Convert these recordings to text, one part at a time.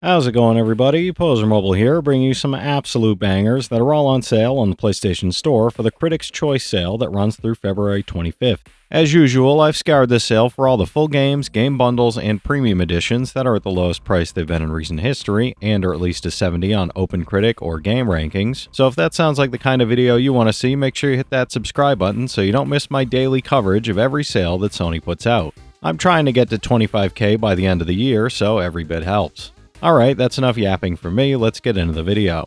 How's it going, everybody? Pozermobil here, bringing you some absolute bangers that are all on sale on the PlayStation Store for the Critics' Choice sale that runs through February 25th. As usual, I've scoured this sale for all the full games, game bundles, and premium editions that are at the lowest price they've been in recent history, and are at least a 70 on OpenCritic or Game Rankings. So if that sounds like the kind of video you want to see, make sure you hit that subscribe button so you don't miss my daily coverage of every sale that Sony puts out. I'm trying to get to 25k by the end of the year, so every bit helps. Alright, that's enough yapping for me, let's get into the video.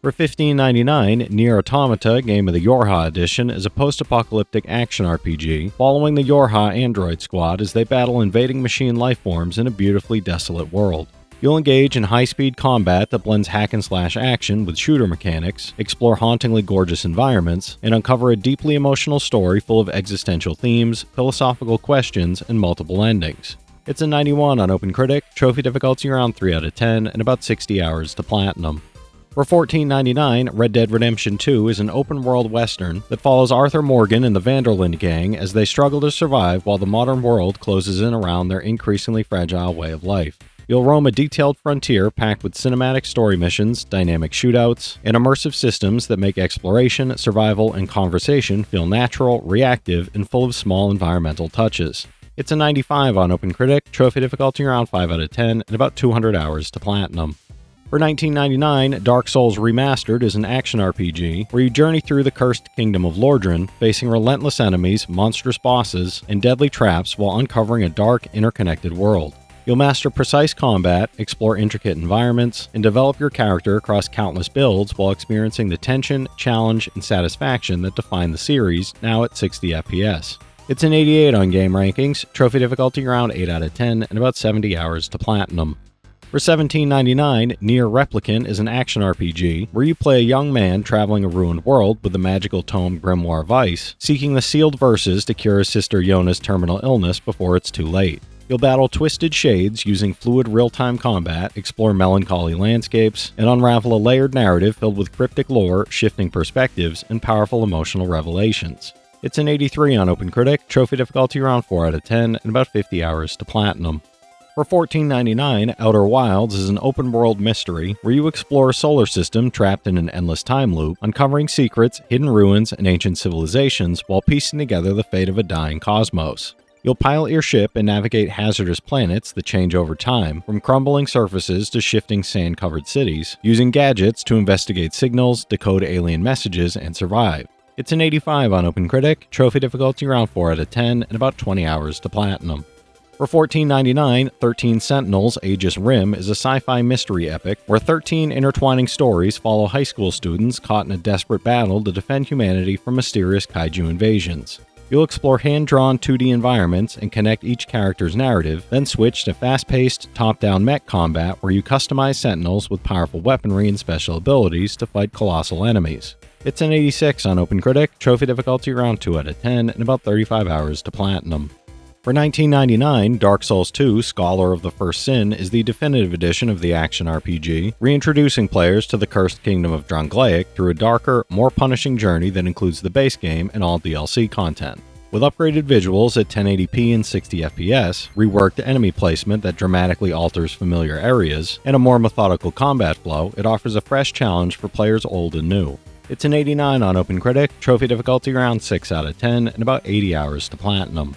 For $15.99, Nier Automata Game of the Yorha Edition is a post-apocalyptic action RPG following the Yorha android squad as they battle invading machine lifeforms in a beautifully desolate world. You'll engage in high-speed combat that blends hack-and-slash action with shooter mechanics, explore hauntingly gorgeous environments, and uncover a deeply emotional story full of existential themes, philosophical questions, and multiple endings. It's a 91 on OpenCritic, trophy difficulty around 3 out of 10, and about 60 hours to platinum. For $14.99, Red Dead Redemption 2 is an open-world western that follows Arthur Morgan and the Vanderlyn gang as they struggle to survive while the modern world closes in around their increasingly fragile way of life. You'll roam a detailed frontier packed with cinematic story missions, dynamic shootouts, and immersive systems that make exploration, survival, and conversation feel natural, reactive, and full of small environmental touches. It's a 95 on OpenCritic, trophy difficulty around 5 out of 10, and about 200 hours to platinum. For $19.99, Dark Souls Remastered is an action RPG where you journey through the cursed kingdom of Lordran, facing relentless enemies, monstrous bosses, and deadly traps while uncovering a dark, interconnected world. You'll master precise combat, explore intricate environments, and develop your character across countless builds while experiencing the tension, challenge, and satisfaction that define the series, now at 60 FPS. It's an 88 on Game Rankings, trophy difficulty around 8 out of 10, and about 70 hours to platinum. For $17.99, Nier Replicant is an action RPG where you play a young man traveling a ruined world with the magical tome Grimoire Vice, seeking the sealed verses to cure his sister Yona's terminal illness before it's too late. You'll battle twisted shades using fluid real-time combat, explore melancholy landscapes, and unravel a layered narrative filled with cryptic lore, shifting perspectives, and powerful emotional revelations. It's an 83 on OpenCritic, trophy difficulty around 4 out of 10, and about 50 hours to platinum. For $14.99, Outer Wilds is an open-world mystery where you explore a solar system trapped in an endless time loop, uncovering secrets, hidden ruins, and ancient civilizations while piecing together the fate of a dying cosmos. You'll pilot your ship and navigate hazardous planets that change over time, from crumbling surfaces to shifting sand-covered cities, using gadgets to investigate signals, decode alien messages, and survive. It's an 85 on OpenCritic, trophy difficulty around 4 out of 10, and about 20 hours to platinum. For $14.99, 13 Sentinels Aegis Rim is a sci-fi mystery epic where 13 intertwining stories follow high school students caught in a desperate battle to defend humanity from mysterious kaiju invasions. You'll explore hand-drawn 2D environments and connect each character's narrative, then switch to fast-paced, top-down mech combat where you customize Sentinels with powerful weaponry and special abilities to fight colossal enemies. It's an 86 on OpenCritic, trophy difficulty around 2 out of 10, and about 35 hours to platinum. For $19.99, Dark Souls 2 Scholar of the First Sin is the definitive edition of the action RPG, reintroducing players to the cursed kingdom of Drangleic through a darker, more punishing journey that includes the base game and all DLC content. With upgraded visuals at 1080p and 60 FPS, reworked enemy placement that dramatically alters familiar areas, and a more methodical combat flow, it offers a fresh challenge for players old and new. It's an 89 on OpenCritic, trophy difficulty around 6 out of 10, and about 80 hours to platinum.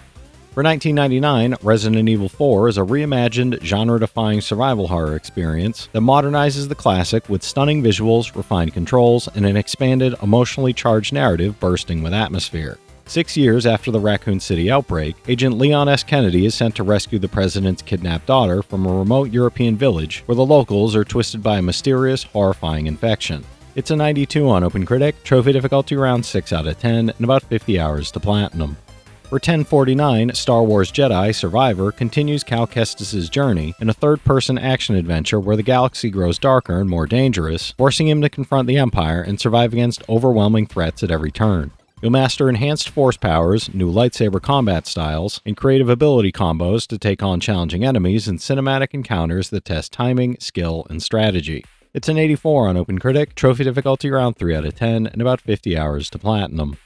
For $19.99, Resident Evil 4 is a reimagined, genre-defying survival horror experience that modernizes the classic with stunning visuals, refined controls, and an expanded, emotionally charged narrative bursting with atmosphere. 6 years after the Raccoon City outbreak, Agent Leon S. Kennedy is sent to rescue the president's kidnapped daughter from a remote European village where the locals are twisted by a mysterious, horrifying infection. It's a 92 on OpenCritic, trophy difficulty around 6 out of 10, and about 50 hours to platinum. For $10.49, Star Wars Jedi Survivor continues Cal Kestis' journey in a third-person action adventure where the galaxy grows darker and more dangerous, forcing him to confront the Empire and survive against overwhelming threats at every turn. You'll master enhanced force powers, new lightsaber combat styles, and creative ability combos to take on challenging enemies in cinematic encounters that test timing, skill, and strategy. It's an 84 on OpenCritic, trophy difficulty around 3 out of 10, and about 50 hours to platinum.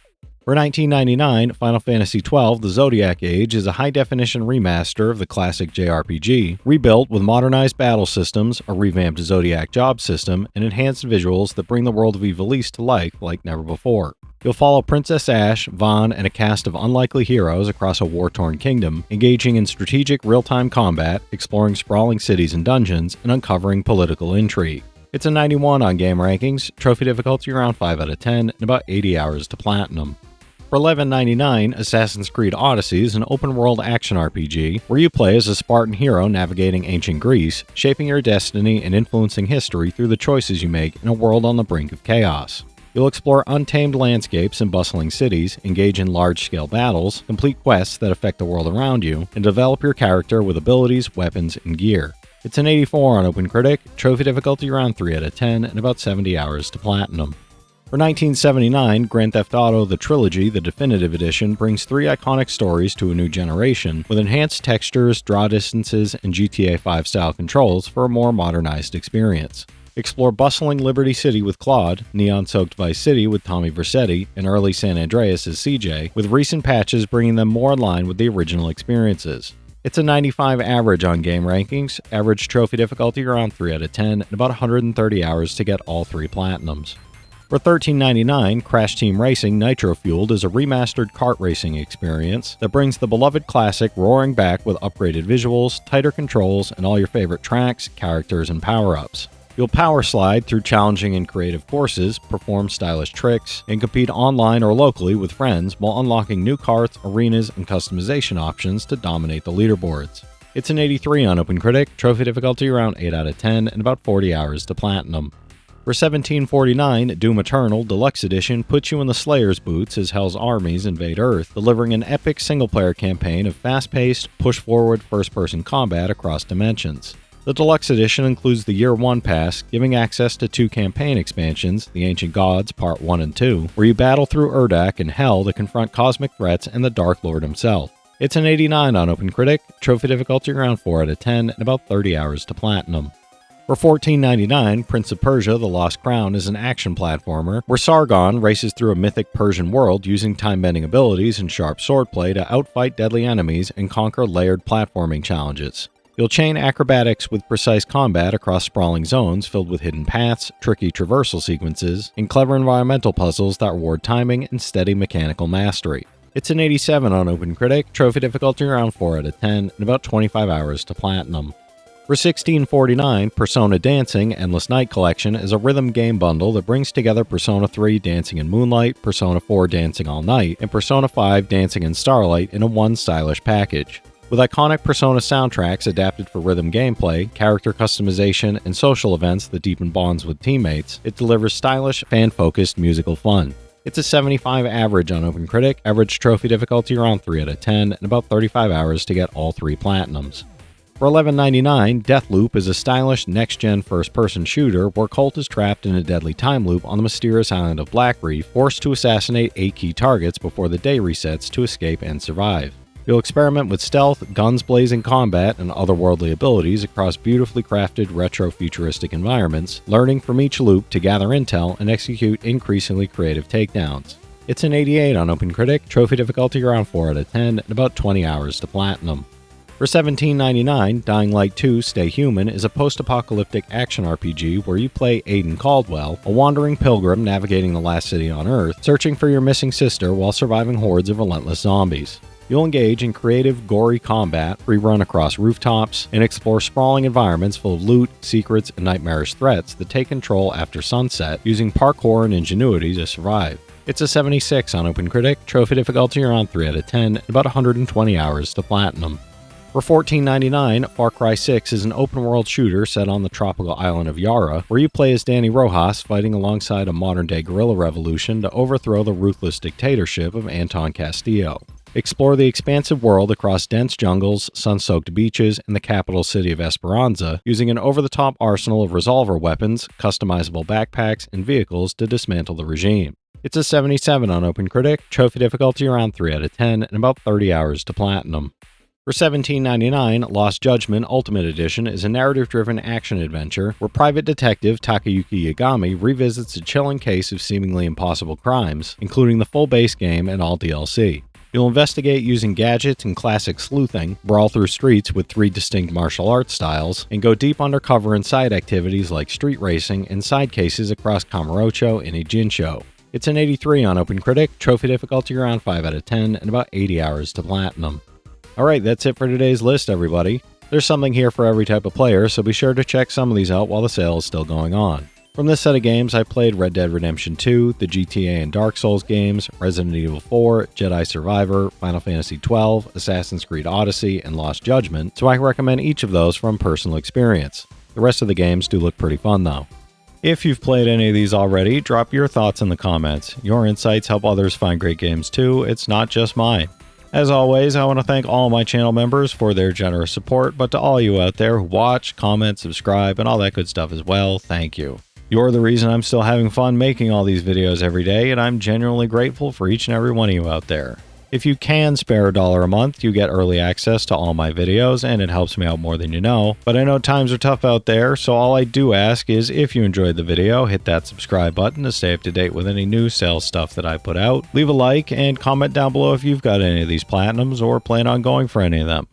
For For $19.99, Final Fantasy XII The Zodiac Age is a high-definition remaster of the classic JRPG, rebuilt with modernized battle systems, a revamped Zodiac job system, and enhanced visuals that bring the world of Ivalice to life like never before. You'll follow Princess Ashe, Vaughn, and a cast of unlikely heroes across a war-torn kingdom, engaging in strategic real-time combat, exploring sprawling cities and dungeons, and uncovering political intrigue. It's a 91 on Game Rankings, trophy difficulty around 5 out of 10, and about 80 hours to platinum. For $11.99, Assassin's Creed Odyssey is an open-world action RPG where you play as a Spartan hero navigating ancient Greece, shaping your destiny and influencing history through the choices you make in a world on the brink of chaos. You'll explore untamed landscapes and bustling cities, engage in large-scale battles, complete quests that affect the world around you, and develop your character with abilities, weapons, and gear. It's an 84 on OpenCritic, trophy difficulty around 3 out of 10, and about 70 hours to platinum. For $19.79, Grand Theft Auto The Trilogy, the Definitive Edition, brings 3 iconic stories to a new generation, with enhanced textures, draw distances, and GTA 5-style controls for a more modernized experience. Explore bustling Liberty City with Claude, neon-soaked Vice City with Tommy Vercetti, and early San Andreas as CJ, with recent patches bringing them more in line with the original experiences. It's a 95 average on Game Rankings, average trophy difficulty around 3 out of 10, and about 130 hours to get all 3 platinums. For $13.99, Crash Team Racing Nitro Fueled is a remastered kart racing experience that brings the beloved classic roaring back with upgraded visuals, tighter controls, and all your favorite tracks, characters, and power-ups. You'll power slide through challenging and creative courses, perform stylish tricks, and compete online or locally with friends while unlocking new karts, arenas, and customization options to dominate the leaderboards. It's an 83 on OpenCritic, trophy difficulty around 8 out of 10, and about 40 hours to platinum. For $17.49, Doom Eternal Deluxe Edition puts you in the Slayer's boots as Hell's armies invade Earth, delivering an epic single-player campaign of fast-paced, push-forward first-person combat across dimensions. The Deluxe Edition includes the Year 1 Pass, giving access to 2 campaign expansions, The Ancient Gods Part 1 and 2, where you battle through Urdak and Hell to confront cosmic threats and the Dark Lord himself. It's an 89 on OpenCritic, trophy difficulty around 4 out of 10, and about 30 hours to platinum. For $14.99, Prince of Persia The Lost Crown is an action platformer where Sargon races through a mythic Persian world using time-bending abilities and sharp swordplay to outfight deadly enemies and conquer layered platforming challenges. You'll chain acrobatics with precise combat across sprawling zones filled with hidden paths, tricky traversal sequences, and clever environmental puzzles that reward timing and steady mechanical mastery. It's an 87 on OpenCritic, trophy difficulty around 4 out of 10, and about 25 hours to platinum. For $16.49, Persona Dancing Endless Night Collection is a rhythm game bundle that brings together Persona 3 Dancing in Moonlight, Persona 4 Dancing All Night, and Persona 5 Dancing in Starlight in a one stylish package. With iconic Persona soundtracks adapted for rhythm gameplay, character customization, and social events that deepen bonds with teammates, it delivers stylish, fan-focused musical fun. It's a 75 average on OpenCritic, average trophy difficulty around 3 out of 10, and about 35 hours to get all 3 platinums. For $11.99, Deathloop is a stylish next-gen first-person shooter where Colt is trapped in a deadly time loop on the mysterious island of Black Reef, forced to assassinate 8 key targets before the day resets to escape and survive. You'll experiment with stealth, guns-blazing combat, and otherworldly abilities across beautifully crafted retro-futuristic environments, learning from each loop to gather intel and execute increasingly creative takedowns. It's an 88 on OpenCritic, trophy difficulty around 4 out of 10, and about 20 hours to platinum. For $17.99, Dying Light 2 Stay Human is a post-apocalyptic action RPG where you play Aiden Caldwell, a wandering pilgrim navigating the last city on Earth, searching for your missing sister while surviving hordes of relentless zombies. You'll engage in creative, gory combat, run across rooftops, and explore sprawling environments full of loot, secrets, and nightmarish threats that take control after sunset, using parkour and ingenuity to survive. It's a 76 on OpenCritic, trophy difficulty around 3 out of 10, and about 120 hours to platinum. For $14.99, Far Cry 6 is an open-world shooter set on the tropical island of Yara, where you play as Danny Rojas fighting alongside a modern-day guerrilla revolution to overthrow the ruthless dictatorship of Anton Castillo. Explore the expansive world across dense jungles, sun-soaked beaches, and the capital city of Esperanza, using an over-the-top arsenal of resolver weapons, customizable backpacks, and vehicles to dismantle the regime. It's a 77 on OpenCritic, trophy difficulty around 3 out of 10, and about 30 hours to platinum. For $17.99, Lost Judgment Ultimate Edition is a narrative-driven action-adventure where private detective Takayuki Yagami revisits a chilling case of seemingly impossible crimes, including the full base game and all DLC. You'll investigate using gadgets and classic sleuthing, brawl through streets with 3 distinct martial arts styles, and go deep undercover in side activities like street racing and side cases across Kamurocho and Ijincho. It's an 83 on OpenCritic, trophy difficulty around 5 out of 10, and about 80 hours to platinum. Alright, that's it for today's list, everybody. There's something here for every type of player, so be sure to check some of these out while the sale is still going on. From this set of games, I played Red Dead Redemption 2, the GTA and Dark Souls games, Resident Evil 4, Jedi Survivor, Final Fantasy XII, Assassin's Creed Odyssey, and Lost Judgment, so I recommend each of those from personal experience. The rest of the games do look pretty fun though. If you've played any of these already, drop your thoughts in the comments. Your insights help others find great games too, it's not just mine. As always, I want to thank all my channel members for their generous support, but to all you out there who watch, comment, subscribe, and all that good stuff as well, thank you. You're the reason I'm still having fun making all these videos every day, and I'm genuinely grateful for each and every one of you out there. If you can spare $1 a month, you get early access to all my videos, and it helps me out more than you know. But I know times are tough out there, so all I do ask is if you enjoyed the video, hit that subscribe button to stay up to date with any new sales stuff that I put out. Leave a like and comment down below if you've got any of these platinums or plan on going for any of them.